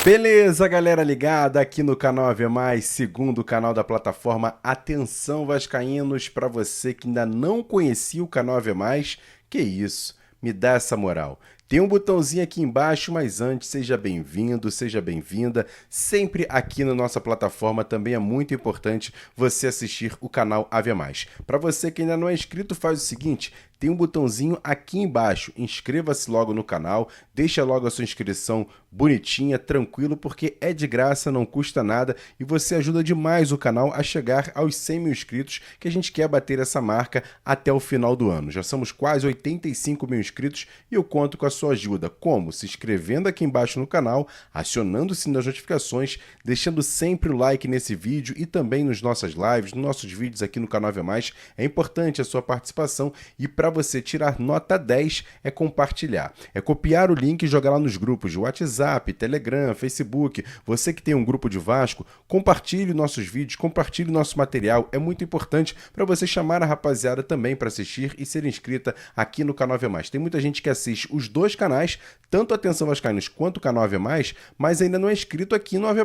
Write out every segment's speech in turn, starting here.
Beleza, galera ligada aqui no canal AV+, segundo canal da plataforma. Atenção, vascaínos, para você que ainda não conhecia o canal AV+, que isso, me dá essa moral. Tem um botãozinho aqui embaixo, mas antes, seja bem-vindo, seja bem-vinda. Sempre aqui na nossa plataforma também é muito importante você assistir o canal AV+. Para você que ainda não é inscrito, faz o seguinte, tem um botãozinho aqui embaixo, inscreva-se logo no canal, deixa logo a sua inscrição bonitinha, tranquilo, porque é de graça, não custa nada e você ajuda demais o canal a chegar aos 100 mil inscritos, que a gente quer bater essa marca até o final do ano. Já somos quase 85 mil inscritos e eu conto com a sua ajuda. Como? Se inscrevendo aqui embaixo no canal, acionando o sininho das notificações, deixando sempre o like nesse vídeo e também nas nossas lives, nos nossos vídeos aqui no canal AV+. É importante a sua participação e para você tirar nota 10 é compartilhar. É copiar o link e jogar lá nos grupos de WhatsApp, Telegram, Facebook. Você que tem um grupo de Vasco, compartilhe nossos vídeos, compartilhe nosso material. É muito importante para você chamar a rapaziada também para assistir e ser inscrita aqui no canal AV+. Tem muita gente que assiste os dois canais, tanto Atenção Vascaínos quanto o canal AV+, mas ainda não é inscrito aqui no AV+.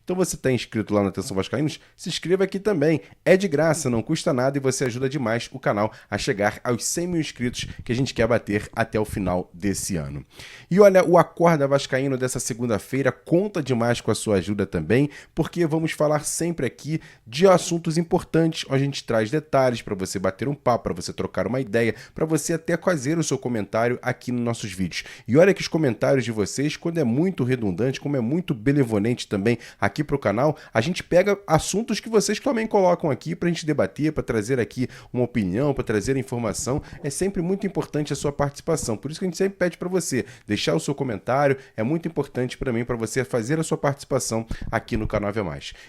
Então você está inscrito lá no Atenção Vascaínos, se inscreva aqui também. É de graça, não custa nada e você ajuda demais o canal a chegar aos 100 mil inscritos que a gente quer bater até o final desse ano. E olha, o Acorda Vascaíno dessa segunda-feira conta demais com a sua ajuda também, porque vamos falar sempre aqui de assuntos importantes, onde a gente traz detalhes para você bater um papo, para você trocar uma ideia, para você até fazer o seu comentário aqui nos nossos vídeos. E olha que os comentários de vocês, quando é muito redundante, como é muito benevolente também aqui para o canal, a gente pega assuntos que vocês também colocam aqui para a gente debater, para trazer aqui uma opinião, para trazer informação. É sempre muito importante a sua participação, por isso que a gente sempre pede para você deixar o seu comentário, é muito importante para mim, para você fazer a sua participação aqui no canal AV+.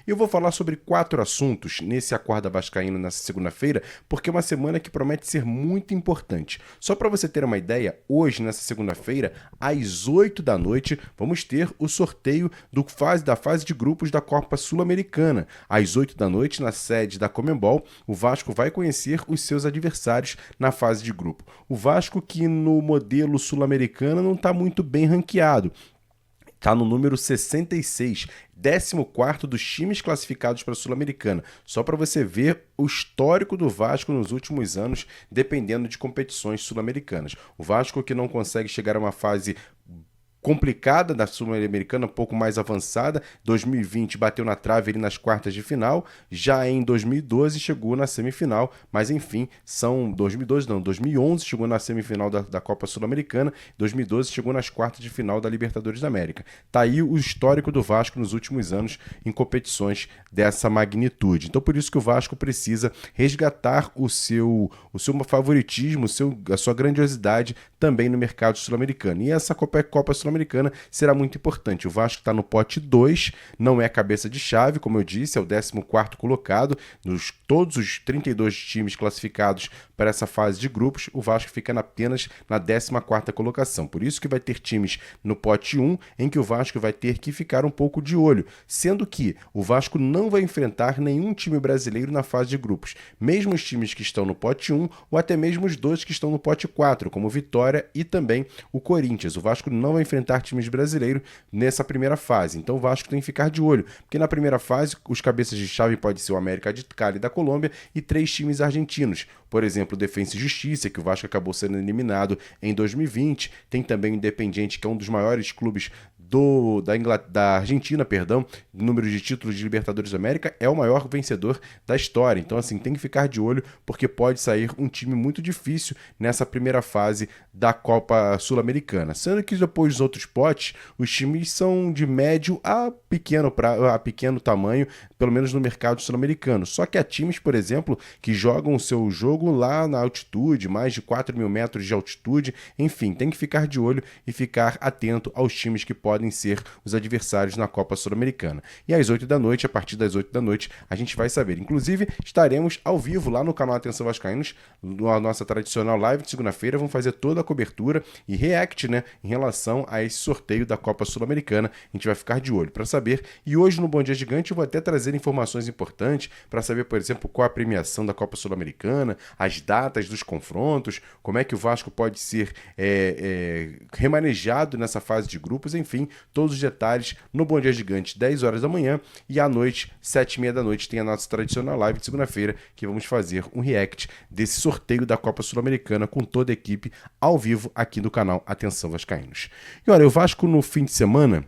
E eu vou falar sobre 4 assuntos nesse Acorda Vascaíno nessa segunda-feira, porque é uma semana que promete ser muito importante. Só para você ter uma ideia, hoje, nessa segunda-feira, às 8 da noite, vamos ter o sorteio da fase de grupos da Copa Sul-Americana. Às 8 da noite, na sede da Conmebol, o Vasco vai conhecer os seus adversários na fase de grupo. O Vasco que no modelo sul-americano não está muito bem ranqueado. Está no número 66, 14º dos times classificados para a Sul-Americana. Só para você ver o histórico do Vasco nos últimos anos, dependendo de competições sul-americanas. O Vasco que não consegue chegar a uma fase complicada da Sul-Americana, um pouco mais avançada. 2020 bateu na trave ali nas quartas de final, já em 2012 chegou na semifinal, mas enfim, 2011 chegou na semifinal da Copa Sul-Americana, 2012 chegou nas quartas de final da Libertadores da América. Tá aí o histórico do Vasco nos últimos anos em competições dessa magnitude. Então por isso que o Vasco precisa resgatar o seu favoritismo, a sua grandiosidade também no mercado sul-americano. E essa Copa Sul-Americana será muito importante. O Vasco está no pote 2, não é cabeça de chave, como eu disse, é o 14º colocado. Todos os 32 times classificados para essa fase de grupos, o Vasco fica apenas na 14ª colocação. Por isso que vai ter times no pote 1, em que o Vasco vai ter que ficar um pouco de olho, sendo que o Vasco não vai enfrentar nenhum time brasileiro na fase de grupos. Mesmo os times que estão no pote 1, ou até mesmo os dois que estão no pote 4, como o Vitória e também o Corinthians. O Vasco não vai enfrentar times brasileiros nessa primeira fase. Então o Vasco tem que ficar de olho, porque na primeira fase os cabeças de chave pode ser o América de Cali da Colômbia e 3 times argentinos. Por exemplo, o Defensa e Justiça, que o Vasco acabou sendo eliminado em 2020. Tem também o Independiente, que é um dos maiores clubes da Argentina, número de títulos de Libertadores da América, é o maior vencedor da história. Então, assim, tem que ficar de olho, porque pode sair um time muito difícil nessa primeira fase da Copa Sul-Americana. Sendo que depois dos outros potes, os times são de médio a pequeno tamanho, pelo menos no mercado sul-americano. Só que há times, por exemplo, que jogam o seu jogo lá na altitude, mais de 4 mil metros de altitude. Enfim, tem que ficar de olho e ficar atento aos times que podem ser os adversários na Copa Sul-Americana. E às 8 da noite, a partir das 8 da noite, a gente vai saber. Inclusive, estaremos ao vivo lá no canal Atenção Vascaínos, na nossa tradicional live de segunda-feira. Vamos fazer toda a cobertura e react, né, em relação a esse sorteio da Copa Sul-Americana. A gente vai ficar de olho para saber. E hoje, no Bom Dia Gigante, eu vou até trazer informações importantes para saber, por exemplo, qual a premiação da Copa Sul-Americana, as datas dos confrontos, como é que o Vasco pode ser remanejado nessa fase de grupos, enfim, enfim, todos os detalhes no Bom Dia Gigante, 10 horas da manhã, e à noite, 7h30 da noite, tem a nossa tradicional live de segunda-feira, que vamos fazer um react desse sorteio da Copa Sul-Americana com toda a equipe ao vivo aqui do canal Atenção Vascaínos. E olha, o Vasco no fim de semana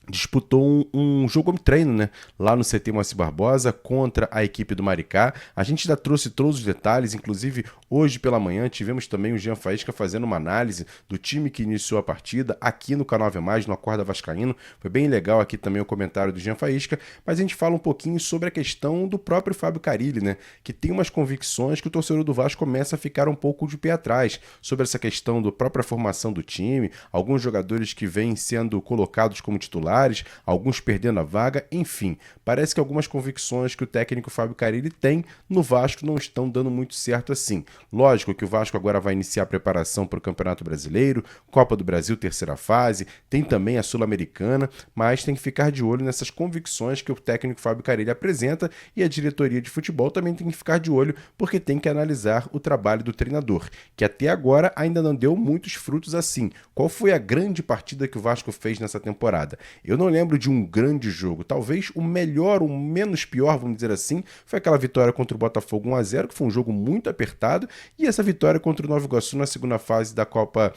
disputou um jogo de treino, né? Lá no CT Moacir Barbosa contra a equipe do Maricá. A gente já trouxe todos os detalhes, inclusive hoje pela manhã tivemos também o Jean Faísca fazendo uma análise do time que iniciou a partida aqui no canal Ave Mais, no Acorda Vascaíno. Foi bem legal aqui também o comentário do Jean Faísca, mas a gente fala um pouquinho sobre a questão do próprio Fábio Carille, né? Que tem umas convicções que o torcedor do Vasco começa a ficar um pouco de pé atrás sobre essa questão da própria formação do time, alguns jogadores que vêm sendo colocados como titulares, alguns perdendo a vaga, enfim, parece que algumas convicções que o técnico Fábio Carille tem no Vasco não estão dando muito certo assim. Lógico que o Vasco agora vai iniciar a preparação para o Campeonato Brasileiro, Copa do Brasil, terceira fase, tem também a Sul-Americana, mas tem que ficar de olho nessas convicções que o técnico Fábio Carille apresenta, e a diretoria de futebol também tem que ficar de olho, porque tem que analisar o trabalho do treinador, que até agora ainda não deu muitos frutos assim. Qual foi a grande partida que o Vasco fez nessa temporada? Eu não lembro de um grande jogo. Talvez o melhor, o menos pior, vamos dizer assim, foi aquela vitória contra o Botafogo 1-0, que foi um jogo muito apertado, e essa vitória contra o Nova Iguaçu na segunda fase da Copa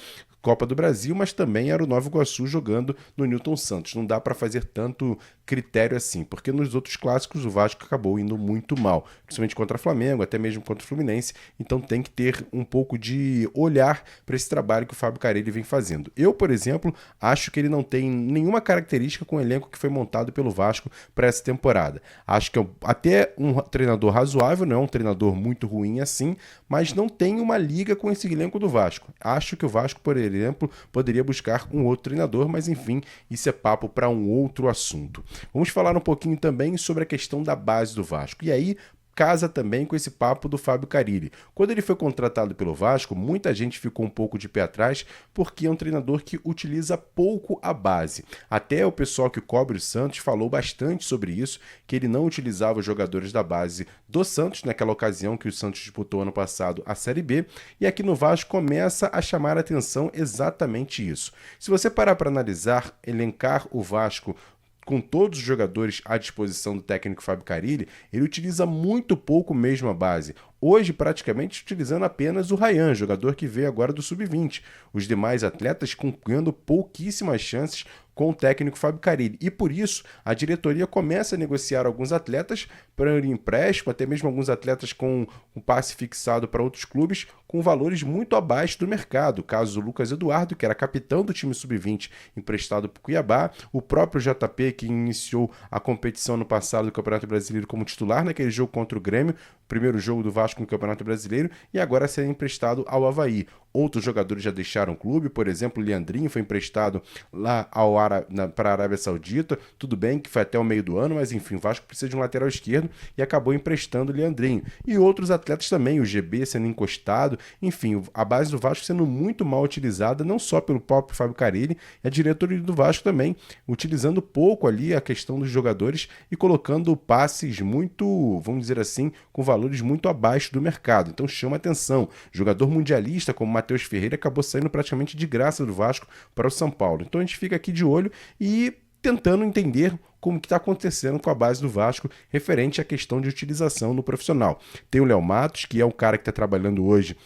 do Brasil, mas também era o Nova Iguaçu jogando no Newton Santos. Não dá para fazer tanto critério assim, porque nos outros clássicos o Vasco acabou indo muito mal, principalmente contra o Flamengo, até mesmo contra o Fluminense, então tem que ter um pouco de olhar para esse trabalho que o Fábio Carille vem fazendo. Eu, por exemplo, acho que ele não tem nenhuma característica com o elenco que foi montado pelo Vasco para essa temporada. Acho que é até um treinador razoável, não é um treinador muito ruim assim, mas não tem uma liga com esse elenco do Vasco. Acho que o Vasco, por exemplo, poderia buscar um outro treinador, mas enfim, isso é papo para um outro assunto. Vamos falar um pouquinho também sobre a questão da base do Vasco. E aí, casa também com esse papo do Fábio Carille. Quando ele foi contratado pelo Vasco, muita gente ficou um pouco de pé atrás, porque é um treinador que utiliza pouco a base. Até o pessoal que cobre o Santos falou bastante sobre isso, que ele não utilizava os jogadores da base do Santos, naquela ocasião que o Santos disputou ano passado a Série B, e aqui no Vasco começa a chamar a atenção exatamente isso. Se você parar para analisar, elencar o Vasco com todos os jogadores à disposição do técnico Fábio Carille, ele utiliza muito pouco mesmo a base. Hoje, praticamente, utilizando apenas o Ryan, jogador que veio agora do Sub-20. Os demais atletas ganhando pouquíssimas chances com o técnico Fábio Carille. E por isso, a diretoria começa a negociar alguns atletas para empréstimo, até mesmo alguns atletas com um passe fixado para outros clubes, com valores muito abaixo do mercado. O caso do Lucas Eduardo, que era capitão do time Sub-20, emprestado para o Cuiabá. O próprio JP, que iniciou a competição no passado do Campeonato Brasileiro como titular naquele jogo contra o Grêmio, primeiro jogo do Vasco no Campeonato Brasileiro, e agora será emprestado ao Avaí. Outros jogadores já deixaram o clube, por exemplo, o Leandrinho foi emprestado lá para a Arábia Saudita. Tudo bem que foi até o meio do ano, mas enfim, o Vasco precisa de um lateral esquerdo e acabou emprestando o Leandrinho. E outros atletas também, o GB sendo encostado, enfim, a base do Vasco sendo muito mal utilizada, não só pelo próprio Fábio Carille, e a diretoria do Vasco também, utilizando pouco ali a questão dos jogadores e colocando passes muito, vamos dizer assim, com valores muito abaixo do mercado. Então chama atenção. Jogador mundialista como Matheus Ferreira acabou saindo praticamente de graça do Vasco para o São Paulo. Então a gente fica aqui de olho e tentando entender como que está acontecendo com a base do Vasco referente à questão de utilização no profissional. Tem o Léo Matos, que é um cara que está trabalhando hoje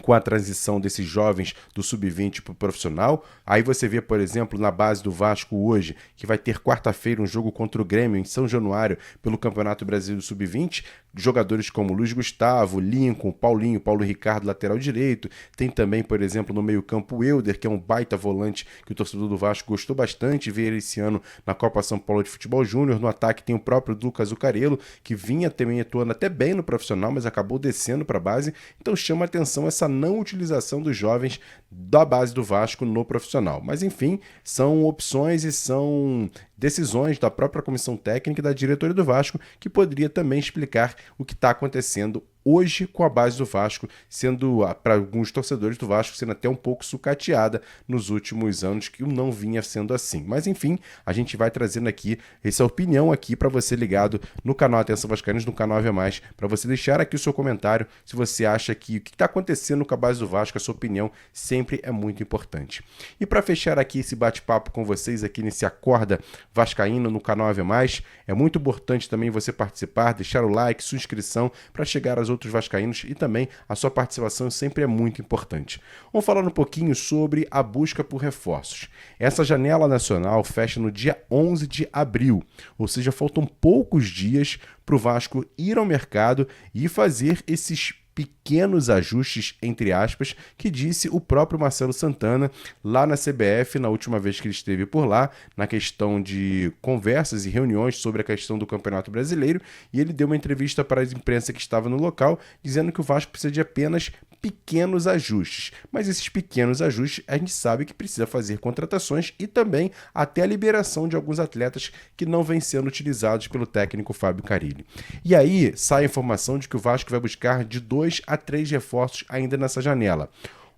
com a transição desses jovens do Sub-20 para o profissional. Aí você vê, por exemplo, na base do Vasco hoje, que vai ter quarta-feira um jogo contra o Grêmio em São Januário pelo Campeonato Brasileiro Sub-20, jogadores como Luiz Gustavo, Lincoln, Paulinho, Paulo Ricardo, lateral direito. Tem também, por exemplo, no meio-campo o Helder, que é um baita volante que o torcedor do Vasco gostou bastante de ver esse ano na Copa São Paulo de Futebol Júnior. No ataque tem o próprio Lucas Zucarello, que vinha também atuando até bem no profissional, mas acabou descendo para a base. Então chama a atenção essa não utilização dos jovens da base do Vasco no profissional. Mas enfim, são opções e são decisões da própria comissão técnica e da diretoria do Vasco que poderia também explicar o que está acontecendo hoje com a base do Vasco sendo, para alguns torcedores do Vasco, sendo até um pouco sucateada nos últimos anos, que não vinha sendo assim. Mas enfim, a gente vai trazendo aqui essa opinião aqui para você ligado no canal Atenção Vascaínos, no canal Ave Mais, para você deixar aqui o seu comentário se você acha que o que está acontecendo com a base do Vasco, a sua opinião sempre é muito importante. E para fechar aqui esse bate-papo com vocês aqui nesse Acorda Vascaíno no canal Ave Mais, é muito importante também você participar, deixar o like, sua inscrição para chegar aos outros vascaínos e também a sua participação sempre é muito importante. Vamos falar um pouquinho sobre a busca por reforços. Essa janela nacional fecha no dia 11 de abril, ou seja, faltam poucos dias para o Vasco ir ao mercado e fazer esses pequenos ajustes, entre aspas, que disse o próprio Marcelo Santana lá na CBF, na última vez que ele esteve por lá, na questão de conversas e reuniões sobre a questão do Campeonato Brasileiro, e ele deu uma entrevista para a imprensa que estava no local, dizendo que o Vasco precisa de apenas pequenos ajustes, mas esses pequenos ajustes a gente sabe que precisa fazer contratações e também até a liberação de alguns atletas que não vêm sendo utilizados pelo técnico Fábio Carille. E aí sai a informação de que o Vasco vai buscar de 2 a 3 reforços ainda nessa janela.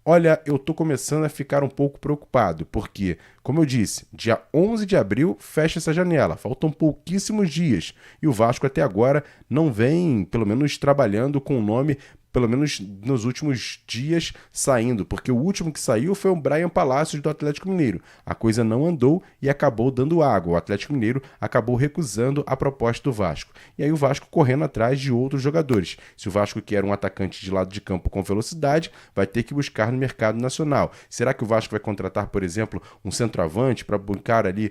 Olha, eu tô começando a ficar um pouco preocupado, porque, como eu disse, dia 11 de abril fecha essa janela, faltam pouquíssimos dias, e o Vasco até agora não vem, pelo menos, trabalhando com o nome, pelo menos nos últimos dias, saindo, porque o último que saiu foi o Brian Palacios do Atlético Mineiro. A coisa não andou e acabou dando água. O Atlético Mineiro acabou recusando a proposta do Vasco. E aí o Vasco correndo atrás de outros jogadores. Se o Vasco quer um atacante de lado de campo com velocidade, vai ter que buscar no mercado nacional. Será que o Vasco vai contratar, por exemplo, um centroavante para bancar ali,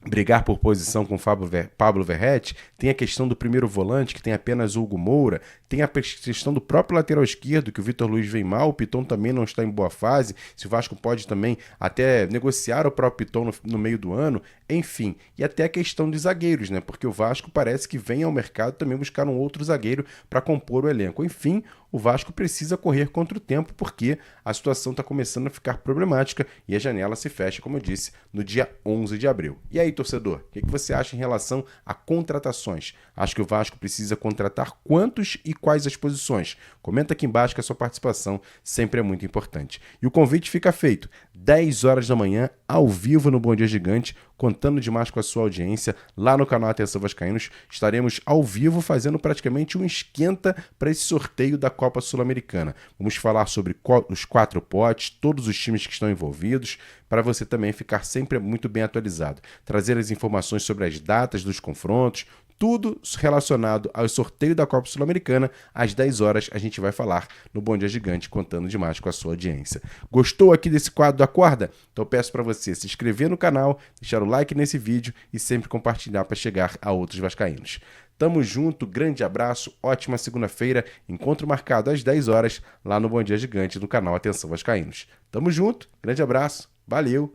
brigar por posição com Pablo Verrete? Tem a questão do primeiro volante, que tem apenas Hugo Moura, tem a questão do próprio lateral esquerdo, que o Vitor Luiz vem mal, o Piton também não está em boa fase, se o Vasco pode também até negociar o próprio Piton no meio do ano, enfim, e até a questão de zagueiros, né? Porque o Vasco parece que vem ao mercado também buscar um outro zagueiro para compor o elenco. Enfim, o Vasco precisa correr contra o tempo porque a situação está começando a ficar problemática e a janela se fecha, como eu disse, no dia 11 de abril. E aí, torcedor, o que você acha em relação a contratações? Acha que o Vasco precisa contratar quantos e quais as posições? Comenta aqui embaixo que a sua participação sempre é muito importante. E o convite fica feito, 10 horas da manhã, ao vivo no Bom Dia Gigante, contando demais com a sua audiência, lá no canal Atenção Vascaínos, estaremos ao vivo fazendo praticamente um esquenta para esse sorteio da Copa Sul-Americana. Vamos falar sobre os 4 potes, todos os times que estão envolvidos, para você também ficar sempre muito bem atualizado. Trazer as informações sobre as datas dos confrontos, tudo relacionado ao sorteio da Copa Sul-Americana. Às 10 horas a gente vai falar no Bom Dia Gigante, contando demais com a sua audiência. Gostou aqui desse quadro do Acorda? Então peço para você se inscrever no canal, deixar o like nesse vídeo e sempre compartilhar para chegar a outros vascaínos. Tamo junto, grande abraço, ótima segunda-feira, encontro marcado às 10 horas lá no Bom Dia Gigante do canal Atenção Vascaínos. Tamo junto, grande abraço, valeu,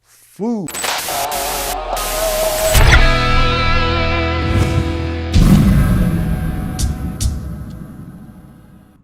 fui!